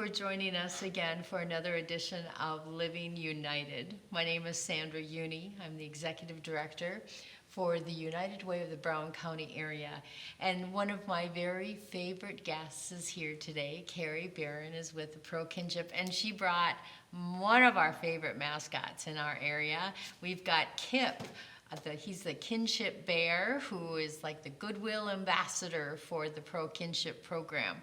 for joining us again for another edition of Living United. My name is Sandra Uni. I'm the Executive Director for the United Way of the Brown County area. And one of my very favorite guests is here today. Carrie Barron is with the Pro Kinship, and she brought one of our favorite mascots in our area. We've got Kip. He's the Kinship Bear, who is like the goodwill ambassador for the Pro Kinship program.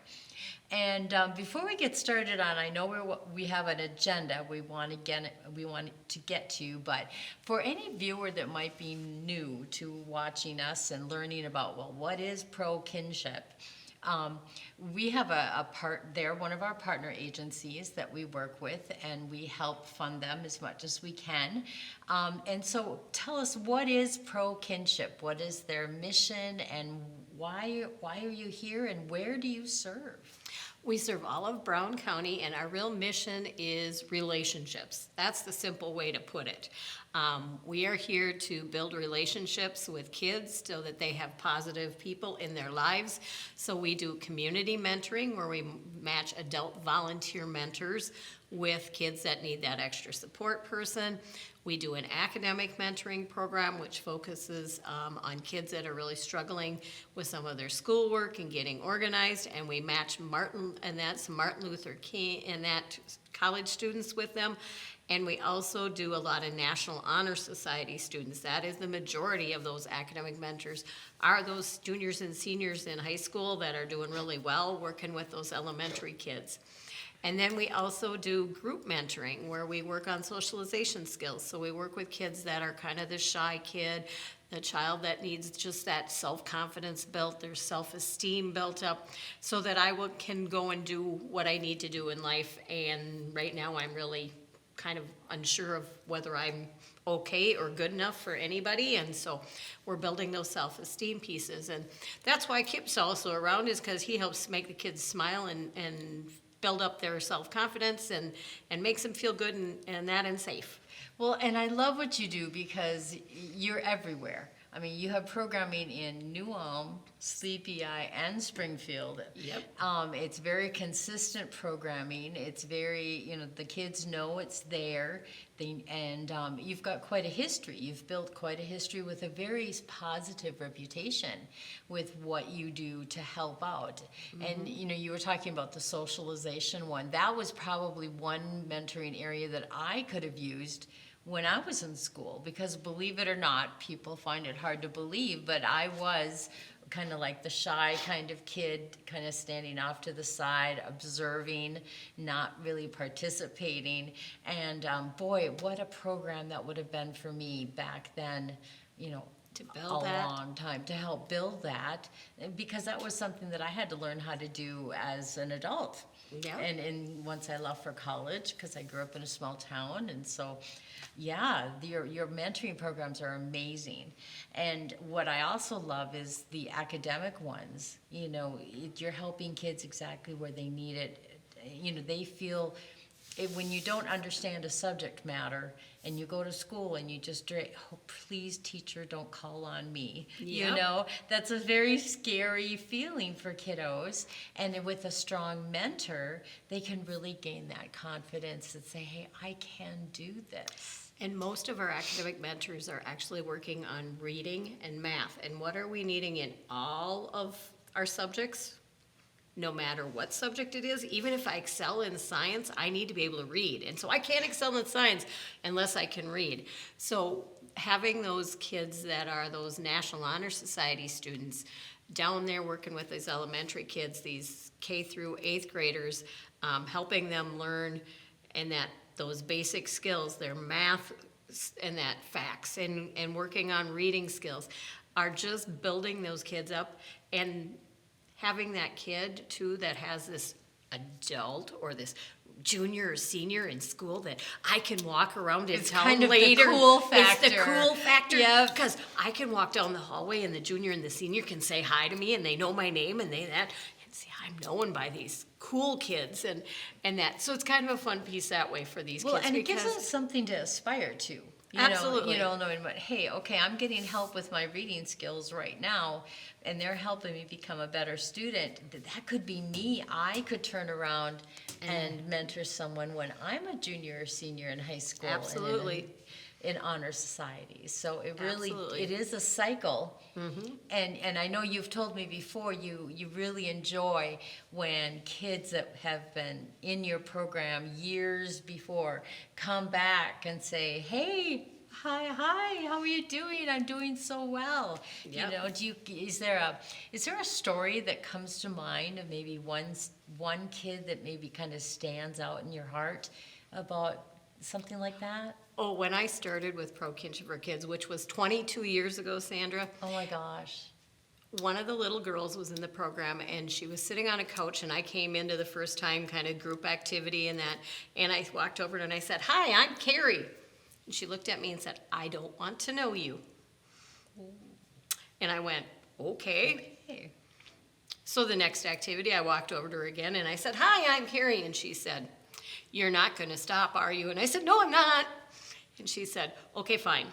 And before we get started on, I know we have an agenda we want to get to, but for any viewer that might be new to watching us and learning about, well, what is Pro Kinship? We have they're one of our partner agencies that we work with, and we help fund them as much as we can. And so tell us, what is Pro Kinship? What is their mission, and why are you here, and where do you serve? We serve all of Brown County, and our real mission is relationships. That's the simple way to put it. We are here to build relationships with kids so that they have positive people in their lives. So we do community mentoring, where we match adult volunteer mentors with kids that need that extra support person. We do an academic mentoring program, which focuses on kids that are really struggling with some of their schoolwork and getting organized, and we match Martin Luther King and that college students with them. And we also do a lot of National Honor Society students. That is the majority of those academic mentors are those juniors and seniors in high school that are doing really well working with those elementary kids. And then we also do group mentoring, where we work on socialization skills. So we work with kids that are kind of the shy kid, the child that needs just that self-confidence built, their self-esteem built up, so that can go and do what I need to do in life. And right now I'm really kind of unsure of whether I'm okay or good enough for anybody, and so we're building those self-esteem pieces. And that's why Kip's also around, is because he helps make the kids smile and build up their self-confidence and makes them feel good and safe. Well, and I love what you do because you're everywhere. I mean, you have programming in New Ulm, Sleepy Eye, and Springfield. Yep. It's very consistent programming. It's very, the kids know it's there. You've got quite a history. You've built quite a history with a very positive reputation with what you do to help out. Mm-hmm. And, you were talking about the socialization one. That was probably one mentoring area that I could have used when I was in school, because believe it or not, people find it hard to believe, but I was kind of like the shy kind of kid, kind of standing off to the side, observing, not really participating. And boy, what a program that would have been for me back then, to build that. Long time to help build that, because that was something that I had to learn how to do as an adult. Yeah. And once I left for college, because I grew up in a small town, and so, yeah, your mentoring programs are amazing. And what I also love is the academic ones. You're helping kids exactly where they need it. They feel when you don't understand a subject matter and you go to school and you just please teacher, don't call on me. Yep. That's a very scary feeling for kiddos, and with a strong mentor they can really gain that confidence and say, hey, I can do this. And most of our academic mentors are actually working on reading and math. And what are we needing in all of our subjects? No matter what subject it is, even if I excel in science, I need to be able to read. And so I can't excel in science unless I can read. So having those kids that are those National Honor Society students down there working with these elementary kids, these K through 8th graders, helping them learn and those basic skills, their math and that facts, and working on reading skills, are just building those kids up. And having that kid, too, that has this adult or this junior or senior in school that I can walk around and tell kind of later. The cool factor. It's the cool factor. Yep. Because I can walk down the hallway and the junior and the senior can say hi to me and they know my name and and see, I'm known by these cool kids and that. So it's kind of a fun piece that way for these kids. And it gives us something to aspire to. Absolutely. Knowing what, hey, okay, I'm getting help with my reading skills right now, and they're helping me become a better student. That could be me. I could turn around and mentor someone when I'm a junior or senior in high school. Absolutely. In honor societies. So it really, Absolutely. it is a cycle. And I know you've told me before, you really enjoy when kids that have been in your program years before come back and say, hey, hi, how are you doing? I'm doing so well. Yep. Is there a story that comes to mind of maybe one kid that maybe kind of stands out in your heart about something like that? Oh, when I started with Pro Kinship for Kids, which was 22 years ago, Sandra, Oh my gosh. one of the little girls was in the program and she was sitting on a couch and I came into the first time kind of group activity and that, and I walked over and I said, hi, I'm Carrie. And she looked at me and said, I don't want to know you. And I went, okay. Hey. So the next activity, I walked over to her again and I said, hi, I'm Carrie. And she said, you're not going to stop, are you? And I said, no, I'm not. And she said, okay, fine.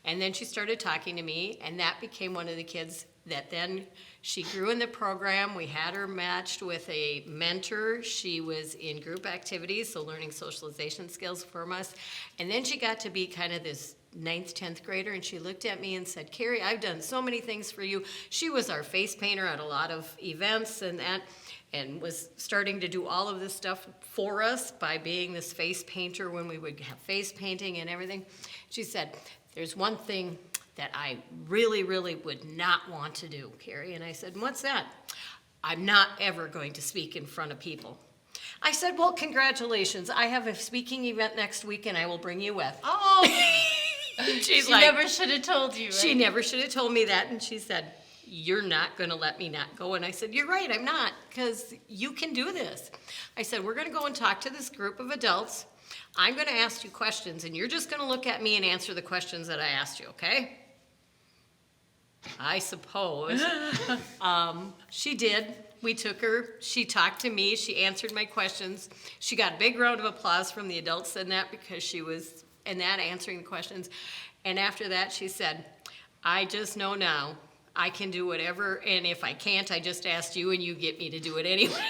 And then she started talking to me, and that became one of the kids that then she grew in the program. We had her matched with a mentor. She was in group activities, so learning socialization skills from us. And then she got to be kind of this 9th, 10th grader, and she looked at me and said, Carrie, I've done so many things for you. She was our face painter at a lot of events and that, and was starting to do all of this stuff for us by being this face painter when we would have face painting and everything. She said, there's one thing that I really, really would not want to do, Carrie. And I said, what's that? I'm not ever going to speak in front of people. I said, well, congratulations. I have a speaking event next week and I will bring you with. Oh, She's she like, never should have told you, right? she never should have told me that. And she said, you're not going to let me not go. And I said, you're right, I'm not, because you can do this. I said, we're going to go and talk to this group of adults. I'm going to ask you questions, and you're just going to look at me and answer the questions that I asked you, okay? I suppose. She did. We took her. She talked to me. She answered my questions. She got a big round of applause from the adults in that because she was in that answering the questions. And after that, she said, I just know now I can do whatever, and if I can't, I just asked you, and you get me to do it anyway.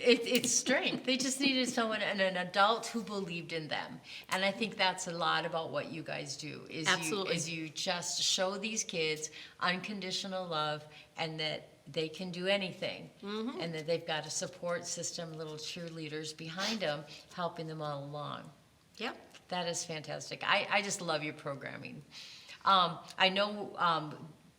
It's strength. They just needed someone, and an adult who believed in them. And I think that's a lot about what you guys do. Absolutely. You just show these kids unconditional love, and that they can do anything, and that they've got a support system, little cheerleaders behind them, helping them all along. Yep. That is fantastic. I just love your programming. I know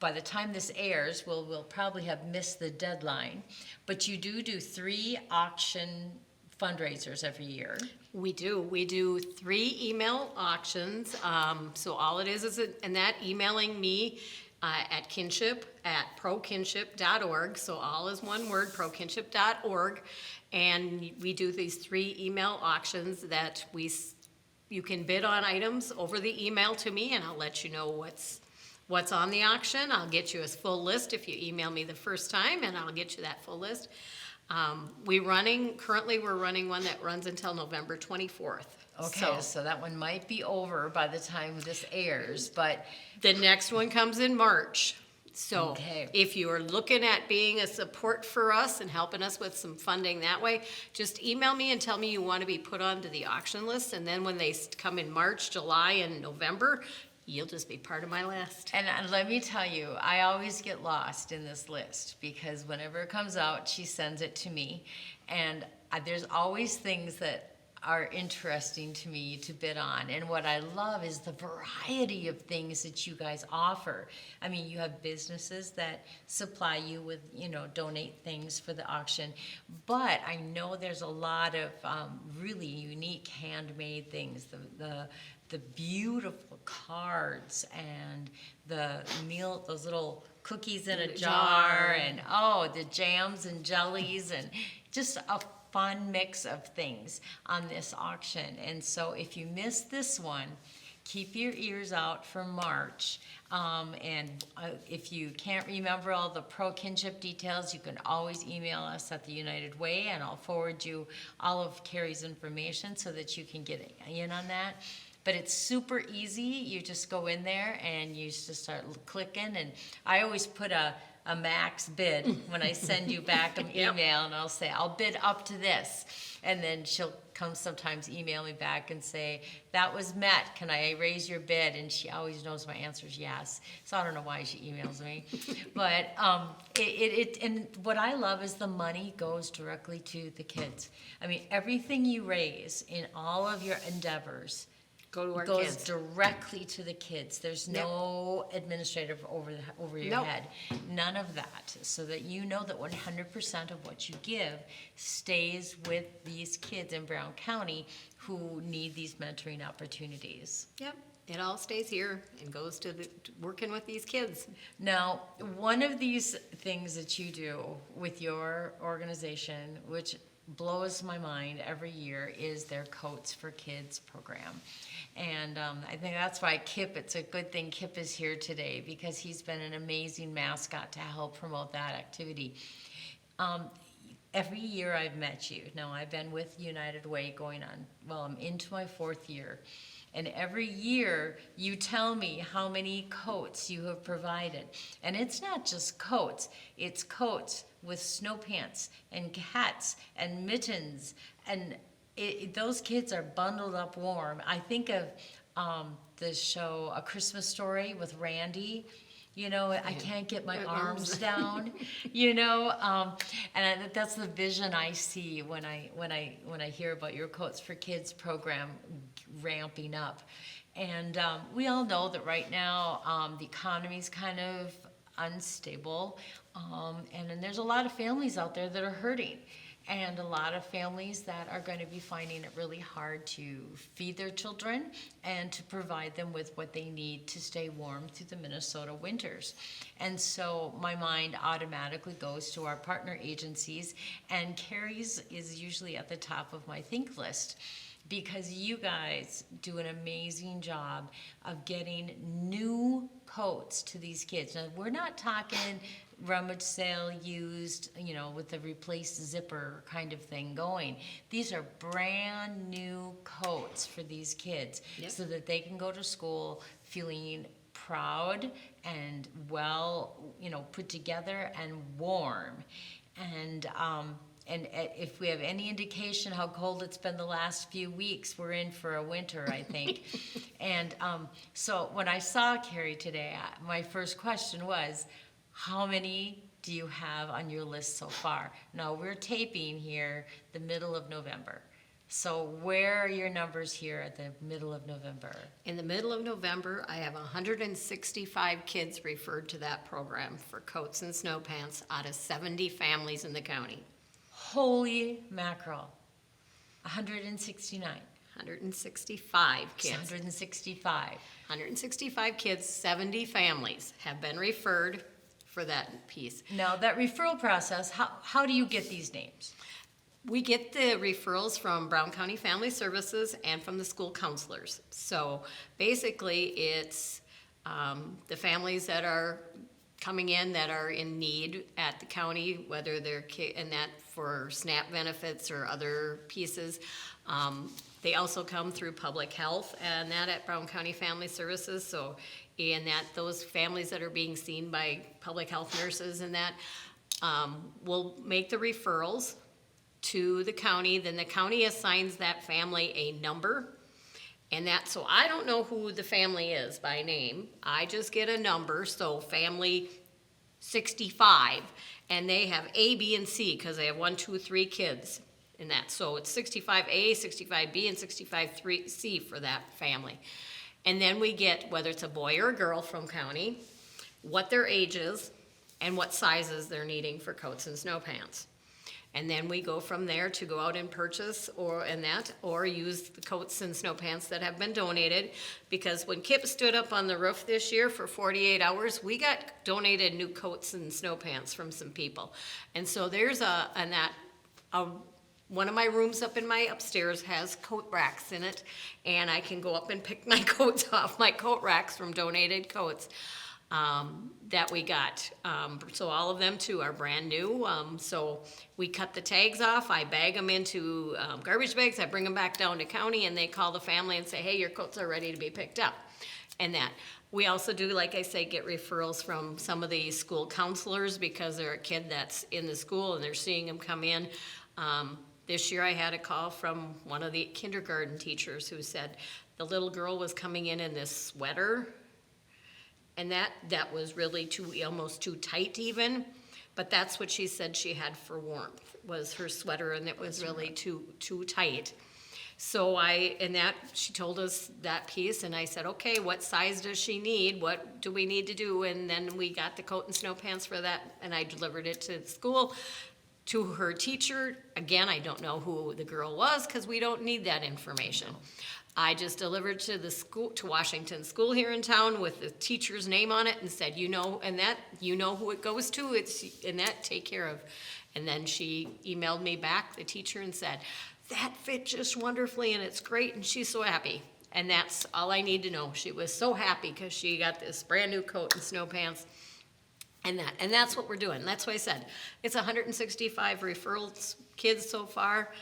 by the time this airs, we'll probably have missed the deadline, but you do 3 auction fundraisers every year. We do. We do 3 email auctions. So all it is and that emailing me at Kinship at prokinship.org. So all is one word, prokinship.org. And we do these 3 email auctions that you can bid on items over the email to me, and I'll let you know what's on the auction. I'll get you a full list if you email me the first time, and I'll get you that full list. Currently we're running one that runs until November 24th. Okay, so that one might be over by the time this airs, but The next one comes in March. So Okay. if you are looking at being a support for us and helping us with some funding that way, just email me and tell me you want to be put onto the auction list. And then when they come in March, July, and November, you'll just be part of my list. and let me tell you, I always get lost in this list because whenever it comes out, she sends it to me, and there's always things that are interesting to me to bid on. And what I love is the variety of things that you guys offer. I mean, you have businesses that supply you with, donate things for the auction, but I know there's a lot of really unique handmade things. The beautiful cards and those little cookies in a jar, and the jams and jellies, and just a fun mix of things on this auction. And so if you miss this one, keep your ears out for March. If you can't remember all the Pro Kinship details, you can always email us at the United Way, and I'll forward you all of Carrie's information so that you can get in on that. But it's super easy. You just go in there and you just start clicking. And I always put a max bid when I send you back an Yep. email, and I'll say, I'll bid up to this. And then she'll come sometimes email me back and say, that was met, can I raise your bid? And she always knows my answer is yes. So I don't know why she emails me. But and what I love is the money goes directly to the kids. I mean, everything you raise in all of your endeavors Go to our goes kids. directly to the kids. There's Yep. no administrative over your Nope. head. None of that. So that you know that 100% of what you give stays with these kids in Brown County who need these mentoring opportunities. Yep, it all stays here and goes to working with these kids. Now, one of these things that you do with your organization, which blows my mind every year, is their Coats for Kids program. And I think that's why Kip, it's a good thing Kip is here today, because he's been an amazing mascot to help promote that activity. Every year I've met you. Now, I've been with United Way going on, well, I'm into my 4th year. And every year you tell me how many coats you have provided. And it's not just coats, it's coats with snow pants and hats and mittens. And those kids are bundled up warm. I think of the show A Christmas Story with Randy. You know, I can't get my arms down. You know, and that's the vision I see when I hear about your Coats for Kids program ramping up. And we all know that right now the economy's kind of unstable, and then there's a lot of families out there that are hurting. And a lot of families that are going to be finding it really hard to feed their children and to provide them with what they need to stay warm through the Minnesota winters. And so my mind automatically goes to our partner agencies, and Carrie's is usually at the top of my think list, because you guys do an amazing job of getting new coats to these kids. Now, we're not talking rummage sale used, you know, with the replaced zipper kind of thing going. These are brand new coats for these kids. Yep. So that they can go to school feeling proud and well, you know, put together and warm. And if we have any indication how cold it's been the last few weeks, we're in for a winter, I think. And so when I saw Carrie today, my first question was, how many do you have on your list so far? Now, we're taping here the middle of November. So where are your numbers here at the middle of November? In the middle of November, I have 165 kids referred to that program for coats and snow pants out of 70 families in the county. Holy mackerel. 169. 165 kids. 165. 165 kids, 70 families have been referred for that piece. Now, that referral process, how do you get these names? We get the referrals from Brown County Family Services and from the school counselors. So basically, it's the families that are coming in that are in need at the county, whether they're and that for SNAP benefits or other pieces. They also come through public health and that at Brown County Family Services. So in that, those families that are being seen by public health nurses and that will make the referrals to the county. Then the county assigns that family a number. And that, so I don't know who the family is by name. I just get a number, so family 65, and they have A, B, and C, because they have 1, 2, 3 kids in that. So it's 65A, 65B, and 65C for that family. And then we get, whether it's a boy or a girl from county, what their age is, and what sizes they're needing for coats and snow pants. And then we go from there to go out and purchase or use the coats and snow pants that have been donated. Because when Kip stood up on the roof this year for 48 hours, we got donated new coats and snow pants from some people. And so there's one of my rooms up in my upstairs has coat racks in it, and I can go up and pick my coats off my coat racks from donated coats. that we got. So all of them too are brand new. So we cut the tags off, I bag them into garbage bags, I bring them back down to county, and they call the family and say, hey, your coats are ready to be picked up. And that. We also do, like I say, get referrals from some of the school counselors because they're a kid that's in the school and they're seeing them come in. This year I had a call from one of the kindergarten teachers who said the little girl was coming in this sweater, and that was really almost too tight even, but that's what she said she had for warmth, was her sweater, and it was really too tight. So she told us that piece, and I said, okay, what size does she need? What do we need to do? And then we got the coat and snow pants for that, and I delivered it to school, to her teacher. Again, I don't know who the girl was, because we don't need that information. I just delivered to the school, to Washington School here in town with the teacher's name on it, and said, you know who it goes to, take care of. And then she emailed me back, the teacher, and said, that fit just wonderfully, and it's great, and she's so happy. And that's all I need to know. She was so happy because she got this brand new coat and snow pants. And that's what we're doing. That's why I said it's 165 referrals kids so far.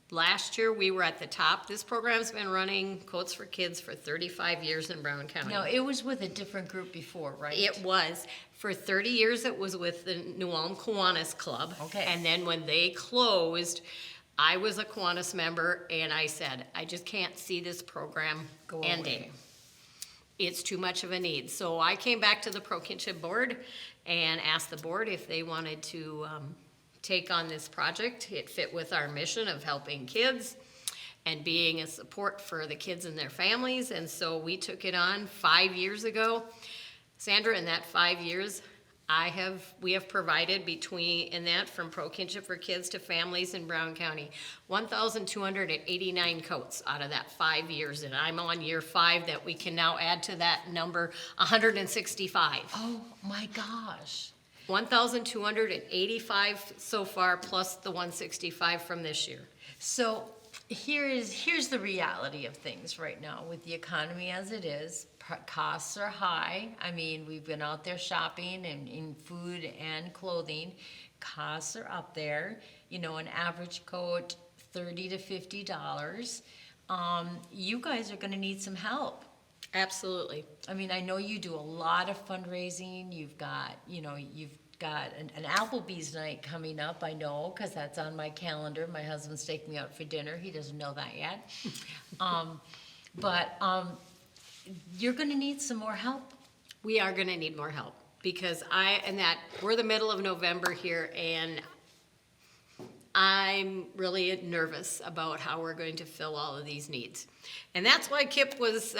Last year we were at the top. This program's been running Coats for Kids for 35 years in Brown County. No, it was with a different group before, right? It was. For 30 years it was with the New Ulm Kiwanis Club. Okay. And then when they closed, I was a Kiwanis member, and I said, I just can't see this program ending. Away. It's too much of a need. So I came back to the Kinship board and asked the board if they wanted to take on this project. It fit with our mission of helping kids and being a support for the kids and their families. And so we took it on 5 years ago. Sandra, in that 5 years, we have provided from Kinship for Kids to families in Brown County, 1,289 coats out of that 5 years. And I'm on year 5 that we can now add to that number 165. Oh my gosh. 1,285 so far, plus the 165 from this year. So here's the reality of things right now with the economy as it is. Costs are high. I mean, we've been out there shopping and in food and clothing. Costs are up there. You know, an average coat, $30 to $50. You guys are going to need some help. Absolutely. I mean, I know you do a lot of fundraising. You've got an Applebee's night coming up, I know, because that's on my calendar. My husband's taking me out for dinner. He doesn't know that yet. But you're going to need some more help. We are going to need more help because we're the middle of November here, and I'm really nervous about how we're going to fill all of these needs. And that's why Kip was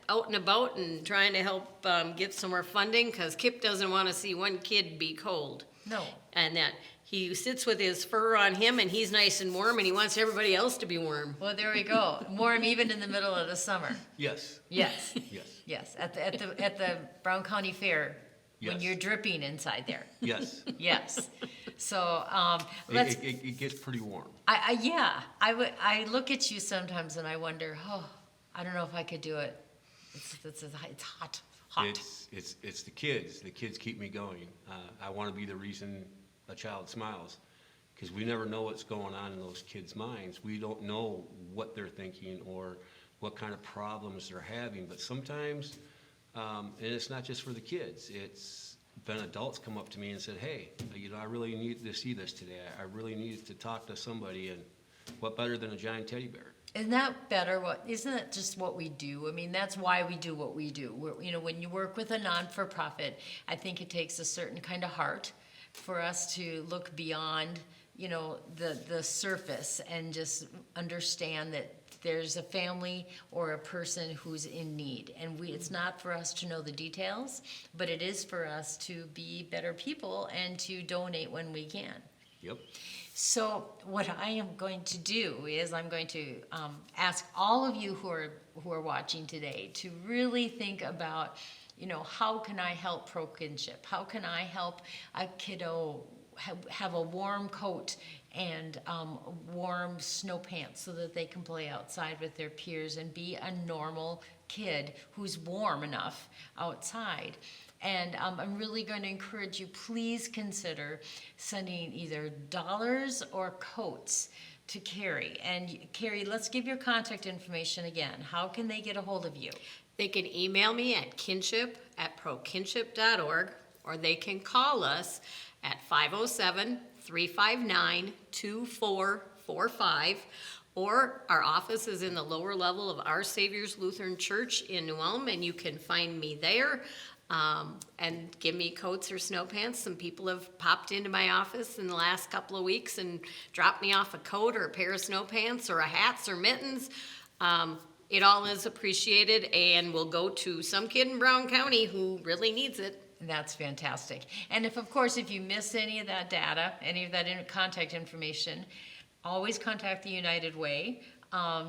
out and about and trying to help get some more funding, because Kip doesn't want to see one kid be cold. No. And that he sits with his fur on him, and he's nice and warm, and he wants everybody else to be warm. Well, there we go. Warm even in the middle of the summer. Yes. Yes. Yes. Yes. At the Brown County Fair, when Yes. you're dripping inside there. Yes. Yes. So It gets pretty warm. I look at you sometimes and I wonder, I don't know if I could do it. It's hot. It's the kids. The kids keep me going. I want to be the reason a child smiles, because we never know what's going on in those kids' minds. We don't know what they're thinking or what kind of problems they're having. But sometimes, and it's not just for the kids. It's been adults come up to me and said, hey, I really need to see this today. I really need to talk to somebody. And what better than a giant teddy bear? Isn't that better? Isn't that just what we do? I mean, that's why we do what we do. When you work with a non-for-profit, I think it takes a certain kind of heart for us to look beyond, the surface and just understand that there's a family or a person who's in need. And it's not for us to know the details, but it is for us to be better people and to donate when we can. Yep. So what I am going to do is I'm going to ask all of you who are watching today to really think about, how can I help Kinship? How can I help a kiddo have a warm coat and warm snow pants so that they can play outside with their peers and be a normal kid who's warm enough outside. And I'm really going to encourage you, please consider sending either dollars or coats to Carrie. And Carrie, let's give your contact information again. How can they get a hold of you? They can email me at kinship@prokinship.org, or they can call us at 507-359-2445, or our office is in the lower level of Our Savior's Lutheran Church in New Ulm, and you can find me there. And give me coats or snow pants. Some people have popped into my office in the last couple of weeks and dropped me off a coat or a pair of snow pants or a hats or mittens. It all is appreciated and will go to some kid in Brown County who really needs it. That's fantastic. And if, of course, if you miss any of that data, any of that contact information, always contact the United Way.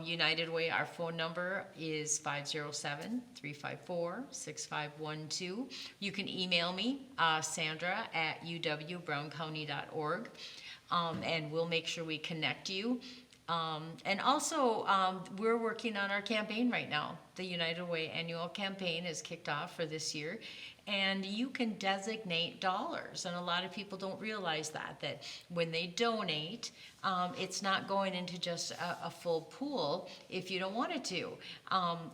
United Way, our phone number is 507-354-6512. You can email me, Sandra@uwbrowncounty.org, and we'll make sure we connect you. And also, we're working on our campaign right now. The United Way annual campaign is kicked off for this year, and you can designate dollars. And a lot of people don't realize that when they donate, it's not going into just a full pool if you don't want it to.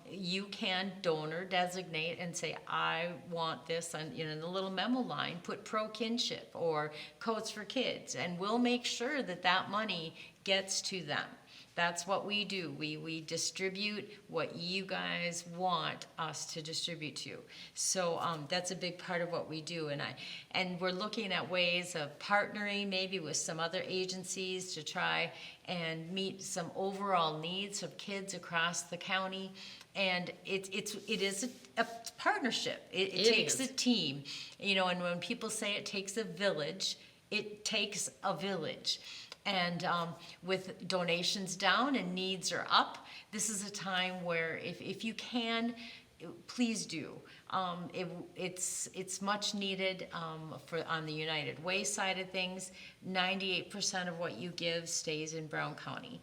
You can donor designate and say, I want this, and in the little memo line, put pro kinship or coats for kids, and we'll make sure that money gets to them. That's what we do. We distribute what you guys want us to distribute to. So that's a big part of what we do. And we're looking at ways of partnering maybe with some other agencies to try and meet some overall needs of kids across the county. And it is a partnership. It takes is. a team. And when people say it takes a village, it takes a village. And with donations down and needs are up, this is a time where if you can, please do. It's much needed for on the United Way side of things. 98% of what you give stays in Brown County.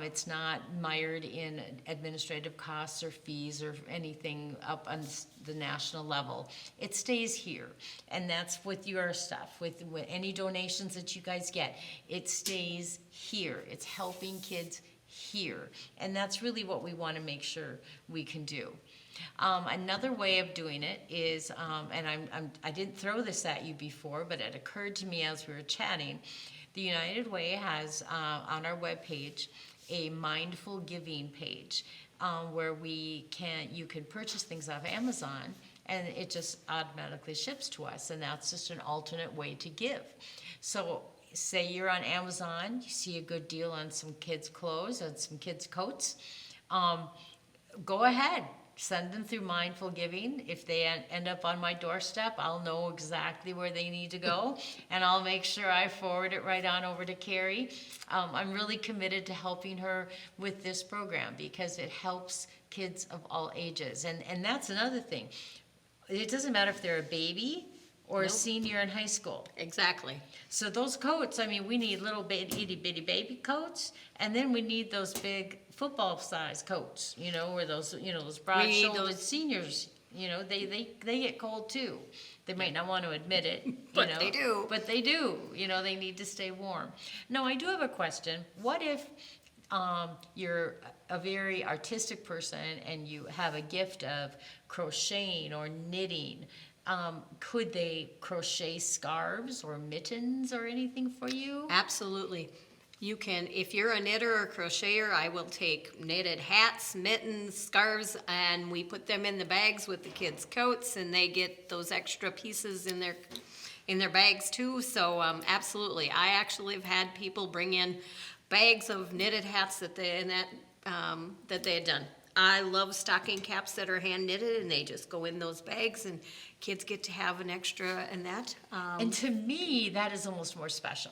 It's not mired in administrative costs or fees or anything up on the national level. It stays here, and that's with your stuff. With any donations that you guys get, it stays here. It's helping kids here, and that's really what we want to make sure we can do. Another way of doing it is, and I didn't throw this at you before, but it occurred to me as we were chatting. The United Way has on our webpage a mindful giving page where you can purchase things off Amazon and it just automatically ships to us, and that's just an alternate way to give. So say you're on Amazon, you see a good deal on some kids' clothes and some kids' coats, go ahead. Send them through Mindful Giving. If they end up on my doorstep, I'll know exactly where they need to go, and I'll make sure I forward it right on over to Carrie. I'm really committed to helping her with this program because it helps kids of all ages. And that's another thing. It doesn't matter if they're a baby or a senior in high school. Exactly. So those coats, we need little itty bitty baby coats, and then we need those big football size coats, or those, those broad shouldered seniors, they get cold too. They might not want to admit it, But they do. But they do, they need to stay warm. Now, I do have a question. What if you're a very artistic person and you have a gift of crocheting or knitting? Could they crochet scarves or mittens or anything for you? Absolutely. You can, if you're a knitter or crocheter, I will take knitted hats, mittens, scarves, and we put them in the bags with the kids' coats, and they get those extra pieces in their bags too. So absolutely, I actually have had people bring in bags of knitted hats that they had done. I love stocking caps that are hand knitted, and they just go in those bags, and kids get to have an extra in that. And to me, that is almost more special.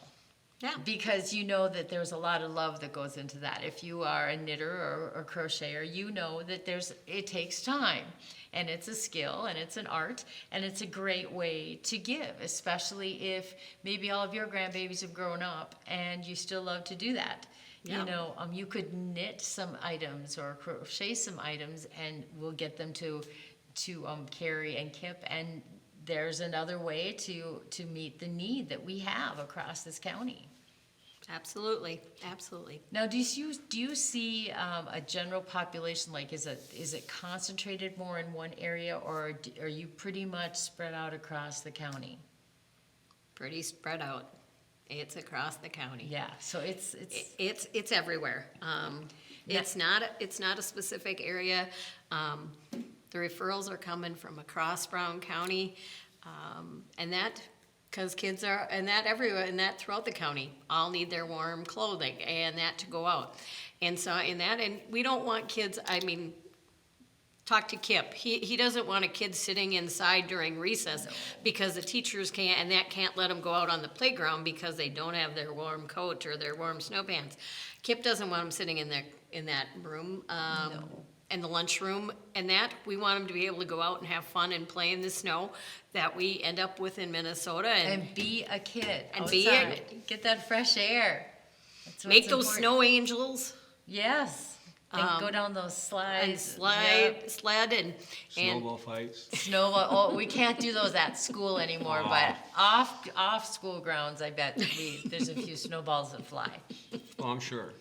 Yeah. Because you know that there's a lot of love that goes into that. If you are a knitter or crocheter, you know that it takes time, and it's a skill, and it's an art, and it's a great way to give, especially if maybe all of your grandbabies have grown up and you still love to do that. Yeah. You know, you could knit some items or crochet some items, and we'll get them to Carrie and Kip, and there's another way to meet the need that we have across this county. Absolutely, absolutely. Now, do you see a general population, like is it concentrated more in one area, or are you pretty much spread out across the county? Pretty spread out. It's across the county. Yeah, so it's It's everywhere. It's not a specific area. The referrals are coming from across Brown County, and that, because kids are, and that everywhere, and that throughout the county, all need their warm clothing and that to go out. And so in that, and we don't want kids, I mean, talk to Kip. He doesn't want a kid sitting inside during recess because the teachers can't, and that can't let them go out on the playground because they don't have their warm coat or their warm snow pants. Kip doesn't want them sitting in that room, in the lunchroom, and that we want them to be able to go out and have fun and play in the snow that we end up with in Minnesota, and be a kid And outside. Get that fresh air. That's what's make those important. snow angels. Yes, and go down those slides. And sled and Snowball fights. Snowball. Oh, we can't do those at school anymore, but off school grounds, I bet there's a few snowballs that fly Oh, I'm sure.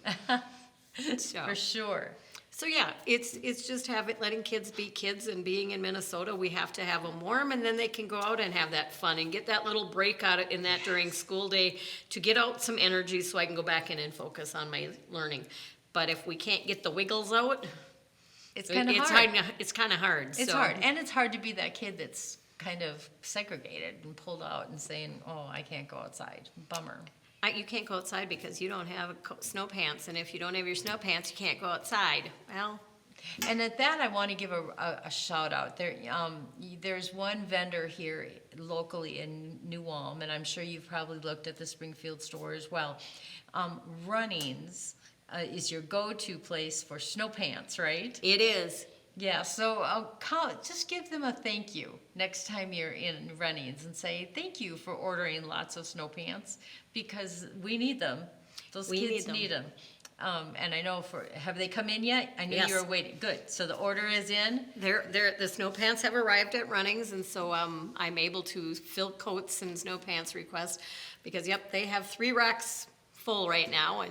so. for sure. So yeah, it's just letting kids be kids, and being in Minnesota, we have to have them warm, and then they can go out and have that fun and get that little break out in that during school day to get out some energy so I can go back in and focus on my learning. But if we can't get the wiggles out, It's kind of hard. It's kind of hard. It's so. hard, and it's hard to be that kid that's kind of segregated and pulled out and saying, "Oh, I can't go outside." Bummer. You can't go outside because you don't have snow pants, and if you don't have your snow pants, you can't go outside. Well, And at that, I want to give a shout out. There's one vendor here locally in New Ulm, and I'm sure you've probably looked at the Springfield store as well. Runnings is your go-to place for snow pants, right? it is. Yeah, so just give them a thank you next time you're in Runnings and say thank you for ordering lots of snow pants, because we need them. Those We kids need need them. And I know have they come in yet? I knew Yes. you were waiting. Good. So the order is in? The snow pants have arrived at Runnings, and so I'm able to fill coats and snow pants requests because they have 3 racks full right now,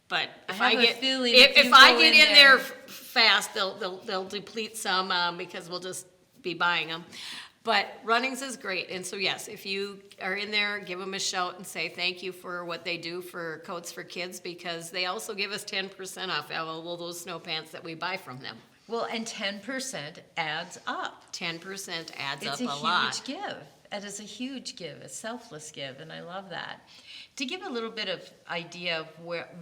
but if have I a get feeling if if you I go get in in there fast, they'll deplete some because we'll just be buying them. But Runnings is great, and so yes, if you are in there, give them a shout and say thank you for what they do for coats for kids, because they also give us 10% off all those snow pants that we buy from them. Well, and 10% adds up. 10% adds It's up a lot. huge give. It is a huge give, a selfless give, and I love that. To give a little bit of idea of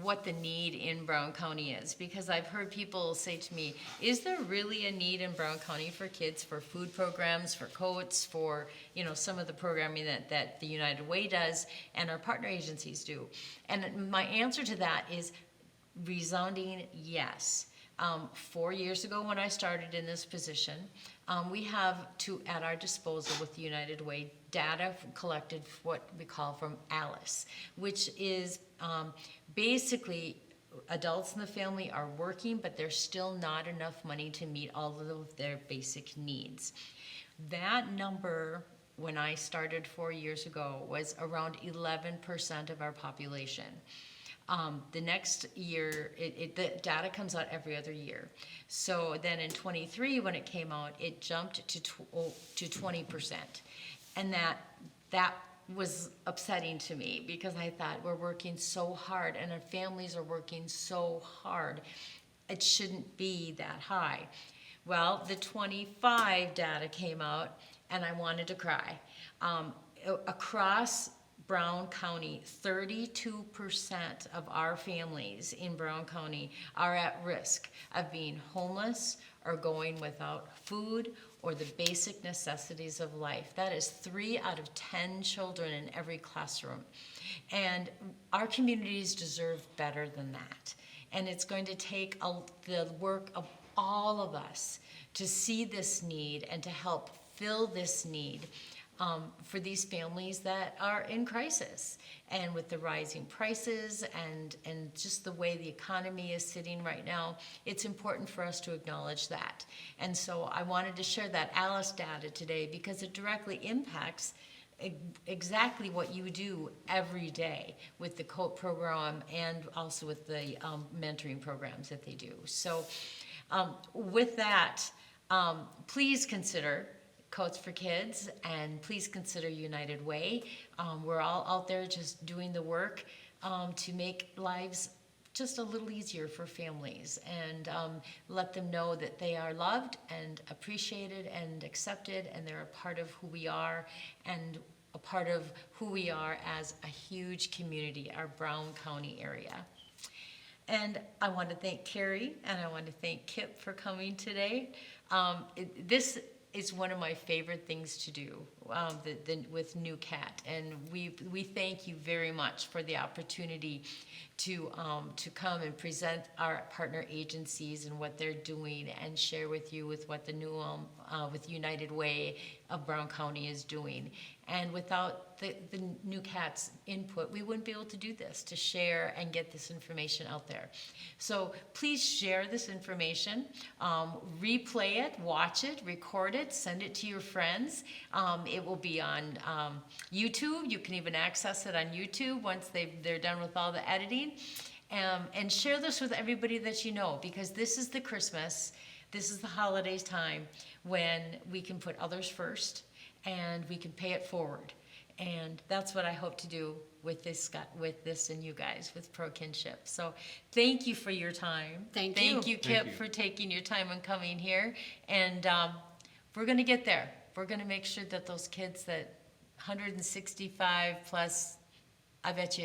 what the need in Brown County is, because I've heard people say to me, is there really a need in Brown County for kids, for food programs, for coats, for some of the programming that the United Way does and our partner agencies do? And my answer to that is resounding yes. 4 years ago when I started in this position, we have at our disposal with the United Way data collected what we call from ALICE, which is basically adults in the family are working, but there's still not enough money to meet all of their basic needs. That number, when I started 4 years ago, was around 11% of our population. The next year, the data comes out every other year. So then in 23, when it came out, it jumped to 20%. And that was upsetting to me, because I thought, we're working so hard and our families are working so hard. It shouldn't be that high. Well, the 25 data came out and I wanted to cry. Across Brown County, 32% of our families in Brown County are at risk of being homeless or going without food or the basic necessities of life. That is 3 out of 10 children in every classroom. And our communities deserve better than that. And it's going to take the work of all of us to see this need and to help fill this need. for these families that are in crisis. And with the rising prices and just the way the economy is sitting right now, it's important for us to acknowledge that. And so I wanted to share that Alice data today because it directly impacts exactly what you do every day with the COAT program and also with the mentoring programs that they do. So with that, please consider Coats for Kids, and please consider United Way. We're all out there just doing the work to make lives just a little easier for families and let them know that they are loved and appreciated and accepted, and they're a part of who we are and a part of who we are as a huge community, our Brown County area. And I want to thank Carrie and I want to thank Kip for coming today. This is one of my favorite things to do with New Cat, and we thank you very much for the opportunity to come and present our partner agencies and what they're doing and share with you with what the new with United Way of Brown County is doing. And without the New Cat's input, we wouldn't be able to do this, to share and get this information out there. So please share this information, replay it, watch it, record it, send it to your friends. It will be on YouTube. You can even access it on YouTube once they're done with all the editing. And share this with everybody that you know, because this is the Christmas, this is the holidays time when we can put others first and we can pay it forward. And that's what I hope to do with this and you guys, with Pro Kinship. So thank you for your time. Thank you. Thank you, Kip, Thank you. for taking your time and coming here. And we're going to get there. We're going to make sure that those kids, that 165 plus, I bet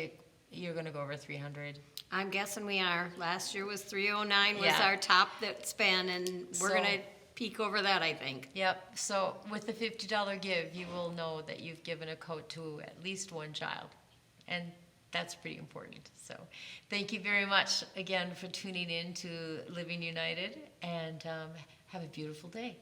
you're going to go over 300. I'm guessing we are. Last year was 309 was Yeah. our top that's been, and we're So- going to peak over that, I think. Yep. So with the $50 give, you will know that you've given a coat to at least one child. And that's pretty important. So thank you very much again for tuning in to Living United, and have a beautiful day.